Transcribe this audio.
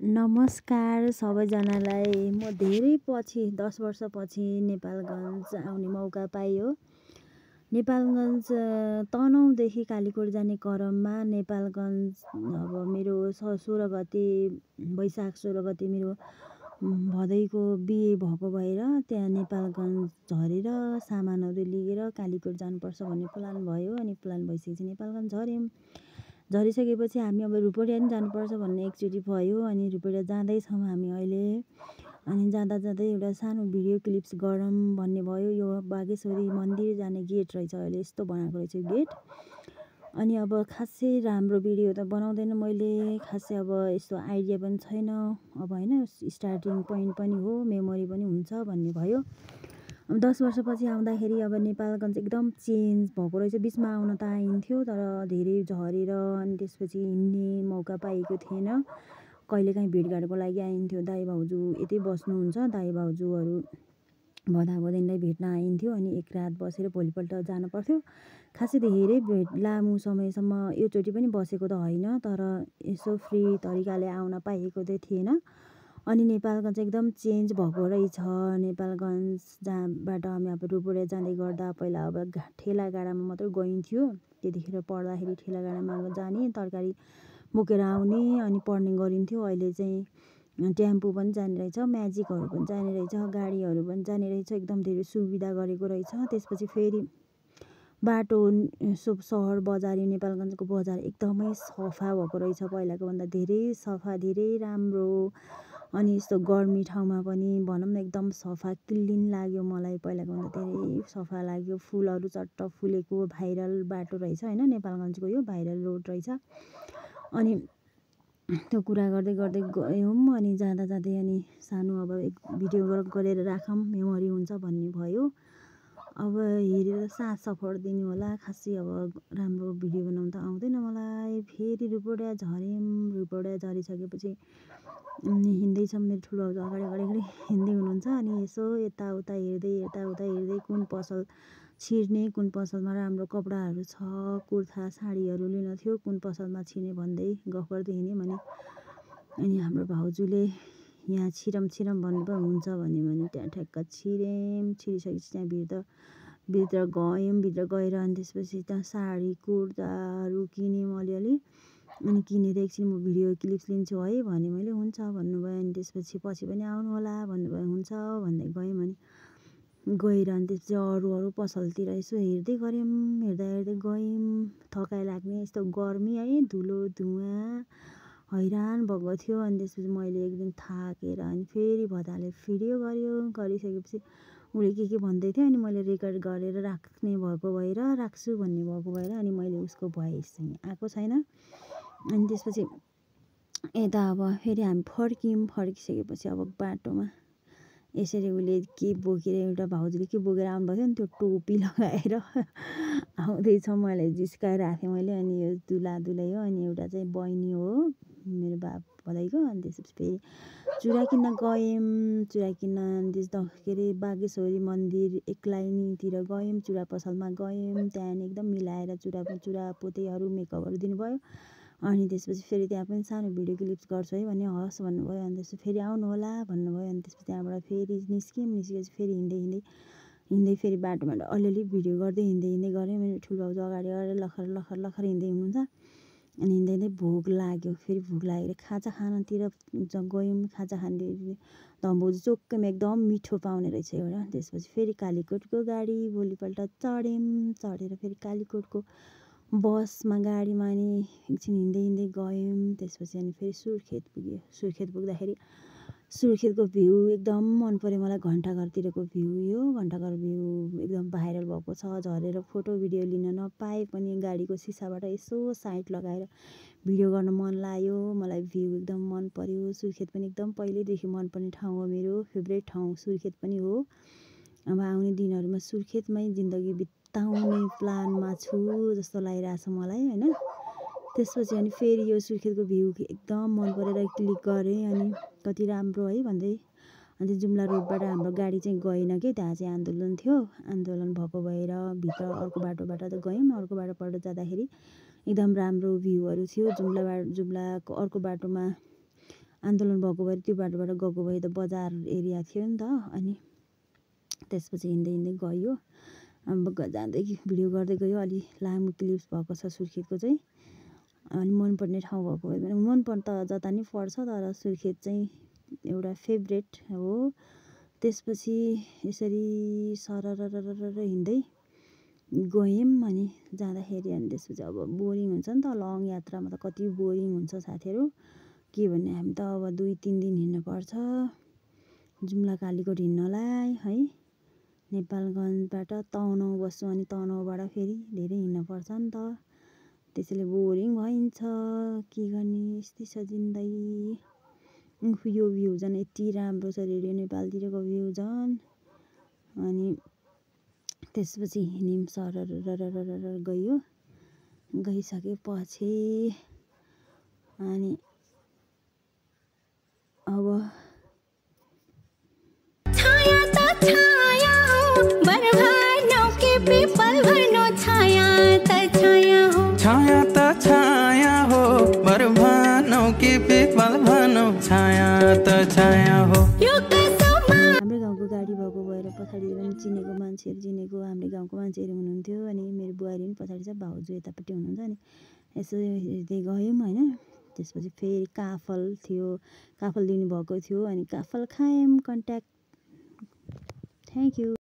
नमस्कार सबैजनालाई। म धेरै पछि 10 वर्षपछि नेपालगञ्ज आउने मौका पायो। नेपालगञ्ज तनहुँदेखि कालीकोट जाने क्रममा नेपालगञ्ज अब मेरो 16 गते वैशाख 16 गते मेरो भदैको बिहे भएको भएर त्यहाँ नेपालगञ्ज झरेर सामानहरू लिएर कालीकोट जानुपर्छ भन्ने प्लान भयो। अनि प्लान भइसकेपछि नेपालगञ्ज झऱ्यौँ। झरिसकेपछि हामी अब रूपडिया पनि जानुपर्छ भन्ने एकचोटि भयो। अनि रूपडिया जाँदैछौँ हामी अहिले। अनि जाँदा जाँदै एउटा सानो भिडियो क्लिप्स गरौँ भन्ने भयो। यो बागेश्वरी मन्दिर जाने गेट रहेछ, अहिले यस्तो बनाएको रहेछ गेट। अनि अब खासै राम्रो भिडियो त बनाउँदैन मैले, खासै अब यस्तो आइडिया पनि छैन अब होइन। स्टार्टिङ पोइन्ट पनि हो, मेमोरी पनि हुन्छ भन्ने भयो। 10 वर्षपछि आउँदाखेरि अब नेपालगञ्ज एकदम चेन्ज भएको रहेछ। बिचमा आउन त आइन्थ्यो तर धेरै झरेर अनि त्यसपछि हिँड्ने मौका पाएको थिएन। कहिलेकाहीँ भेटघाटको लागि आइन्थ्यो। दाइ भाउजू यतै बस्नुहुन्छ, दाइ भाउजूहरू भदाभदैनलाई भेट्न आइन्थ्यो। अनि एक रात बसेर भोलिपल्ट जानु पर्थ्यो। खासै धेरै लामो समयसम्म योचोटि पनि बसेको त होइन, तर यसो फ्री तरिकाले आउन पाएको चाहिँ थिएन। अनि नेपालगञ्ज एकदम चेन्ज भएको रहेछ। नेपालगञ्ज जहाँबाट हामी अब रूपडिया जाँदै गर्दा पहिला अब ठेला गाडामा मात्रै गइन्थ्यो। त्यतिखेर पढ्दाखेरि ठेला गाडामा जाने, तरकारी बोकेर आउने अनि पढ्ने गरिन्थ्यो। अहिले चाहिँ टेम्पो पनि जाने रहेछ, म्याजिकहरू पनि जाने रहेछ, गाडीहरू पनि जाने रहेछ। एकदम धेरै सुविधा गरेको रहेछ। त्यसपछि फेरि बाटो सहर बजार, नेपालगञ्जको बजार एकदमै सफा भएको रहेछ, पहिलाको भन्दा धेरै सफा, धेरै राम्रो। अनि यस्तो गर्मी ठाउँमा पनि भनौँ न एकदम सफा क्लिन लाग्यो मलाई, पहिलाको भन्दा धेरै सफा लाग्यो। फुलहरू चट्ट फुलेको भाइरल बाटो रहेछ होइन, नेपालगञ्जको यो भाइरल रोड रहेछ। अनि त्यो कुरा गर्दै गर्दै गयौँ। अनि जाँदा जाँदै अनि सानो अब एक भिडियो गरेर राखौँ, मेमोरी हुन्छ भन्ने भयो। अब हेरेर साथ सपोर्ट दिनु होला। खासै अब राम्रो भिडियो बनाउनु त आउँदैन मलाई। फेरि रूपडिया झऱ्यौँ। रूपडिया झरिसकेपछि हिँड्दैछौँ। मेरो ठुलो भाउजू अगाडि अगाडि हिँड्दै हुनुहुन्छ। अनि यसो यताउता हेर्दै कुन पसल छिर्ने, कुन पसलमा राम्रो कपडाहरू छ, कुर्ता साडीहरू लिन थियो, कुन पसलमा छिर्ने भन्दै गफ गर्दै हिँड्यौँ। अनि हाम्रो भाउजूले यहाँ छिरौँ भन्नुभयो, हुन्छ भने त्यहाँ ठ्याक्क छिर्यौँ। छिरिसकेपछि त्यहाँ भित्र गएर अनि त्यसपछि त्यहाँ साडी कुर्ताहरू किन्यौँ अलिअलि। अनि किनेर एकछिन म भिडियो क्लिप्स लिन्छु है भने मैले, हुन्छ भन्नुभयो। अनि त्यसपछि पछि पनि आउनु होला भन्नुभयो, हुन्छ भन्दै गयौँ। अनि गएर अनि त्यसपछि अरू पसलतिर यसो हेर्दै गऱ्यौँ, हेर्दै गयौँ। थकाइ लाग्ने यस्तो गर्मी है, धुलो धुवाँ हैरान भएको थियो। अनि त्यसपछि मैले एक दिन थाकेर अनि फेरि भदाले भिडियो गरिसकेपछि उसले के भन्दै थियो। अनि मैले रेकर्ड गरेर राख्ने भएको भएर, राख्छु भन्ने भएको भएर अनि मैले उसको भोइस चाहिँ आएको छैन। अनि त्यसपछि यता अब फेरि हामी फर्किसकेपछि अब बाटोमा यसरी उसले के बोकेर, एउटा भाउजूले के बोकेर आउनुभएको थियो नि, त्यो टोपी लगाएर आउँदैछ। मैले जिस्काइरहेको थिएँ मैले। अनि यो दुलै हो, अनि एउटा चाहिँ बहिनी हो मेरो भदैको। अनि त्यसपछि फेरि चुरा किन्न गयौँ। चुरा किन्न के अरे बागेश्वरी मन्दिर एक लाइनतिर गयौँ, चुरा पसलमा गयौँ। त्यहाँदेखि एकदम मिलाएर चुरा पोतेहरू मेकअपहरू दिनुभयो। अनि त्यसपछि फेरि त्यहाँ पनि सानो भिडियो क्लिप्स गर्छु है भने, हस् भन्नुभयो। अनि त्यसपछि फेरि आउनु होला भन्नुभयो। अनि त्यसपछि त्यहाँबाट फेरि निस्किएपछि फेरि हिँड्दै फेरि बाटोमा अलिअलि भिडियो गर्दै हिँड्दै गऱ्यौँ। मेरो ठुलो भाउजू अगाडि लखर हिँड्दै हुनुहुन्छ। अनि हिँड्दै भोक लाग्यो। फेरि भोक लागेर खाजा खानातिर गयौँ। खाजा खाँदै भाउजू चोकैमा एकदम मिठो पाउने रहेछ एउटा। त्यसपछि फेरि कालीकोटको गाडी भोलिपल्ट चढेर फेरि कालीकोटको बसमा गाडीमा अनि एकछिन हिँड्दै गयौँ। त्यसपछि अनि फेरि सुर्खेत पुग्यो। सुर्खेत पुग्दाखेरि सुर्खेतको भ्यू एकदम मन पऱ्यो मलाई। घन्टाघरतिरको भ्यू, यो घन्टाघर भ्यू एकदम भाइरल भएको छ। झरेर फोटो भिडियो लिन नपाए पनि गाडीको सिसाबाट यसो साइड लगाएर भिडियो गर्न मन लाग्यो मलाई। भ्यू एकदम मन पऱ्यो। सुर्खेत पनि एकदम पहिल्यैदेखि मनपर्ने ठाउँ हो, मेरो फेभरेट ठाउँ सुर्खेत पनि हो। अब आउने दिनहरूमा सुर्खेतमै जिन्दगी बिताउने प्लानमा छु जस्तो लागिरहेछ मलाई होइन। त्यसपछि अनि फेरि यो सुर्खेतको भ्यू एकदम मन परेर क्लिक गरेँ। अनि कति राम्रो है भन्दै अनि जुम्ला रोडबाट हाम्रो गाडी चाहिँ गएन कि, त्यहाँ चाहिँ आन्दोलन थियो। आन्दोलन भएको भएर भित्र अर्को बाटोबाट त गयौँ। अर्को बाटोबाट जाँदाखेरि एकदम राम्रो भ्यूहरू थियो। जुम्लाको अर्को बाटोमा आन्दोलन भएको भएर त्यो बाटोबाट गएको भए त बजार एरिया थियो नि त। अनि त्यसपछि हिँड्दै हिँड्दै गयो। अब जाँदै भिडियो गर्दै गयो। अलि लामो क्लिप्स भएको छ सुर्खेतको चाहिँ। अनि मनपर्ने ठाउँ भएको भए पनि मनपर्ने त जता नि पर्छ, तर सुर्खेत चाहिँ एउटा फेभरेट हो। त्यसपछि यसरी सररररर हिँड्दै गयौँ। अनि जाँदाखेरि अनि त्यसपछि अब बोरिङ हुन्छ नि त, लङ यात्रामा त कति बोरिङ हुन्छ साथीहरू। के भन्ने, हामी त अब 2-3 दिन हिँड्नुपर्छ जुम्ला कालीकोट हिँड्नलाई है। नेपालगञ्जबाट तनहुँ बस्छौँ, अनि तनहुँबाट फेरि धेरै हिँड्नुपर्छ नि त, त्यसैले बोरिङ भइन्छ। के गर्ने, यस्तै छ जिन्दगी। यो भ्यू झन् यति राम्रो छ, रेडियो नेपालतिरको भ्यू झन्। अनि त्यसपछि हिँड्यौँ, सरररररर गयो। गइसकेपछि अनि अब छाया त छाया हो बरभानौ के पिपल भनौ, छाया त छाया हो। हाम्रो गाउँको गाडी भएको भएर पछाडि पनि चिनेको मान्छेहरू, चिनेको हाम्रो गाउँको मान्छेहरू हुनुहुन्थ्यो। अनि मेरो बुहारी पनि पछाडि छ, भाउजू यतापट्टि हुनुहुन्छ। अनि यसो हेर्दै गयौँ होइन। त्यसपछि फेरि काफल थियो, काफल दिनुभएको थियो। अनि काफल खायौँ। Contact, thank you.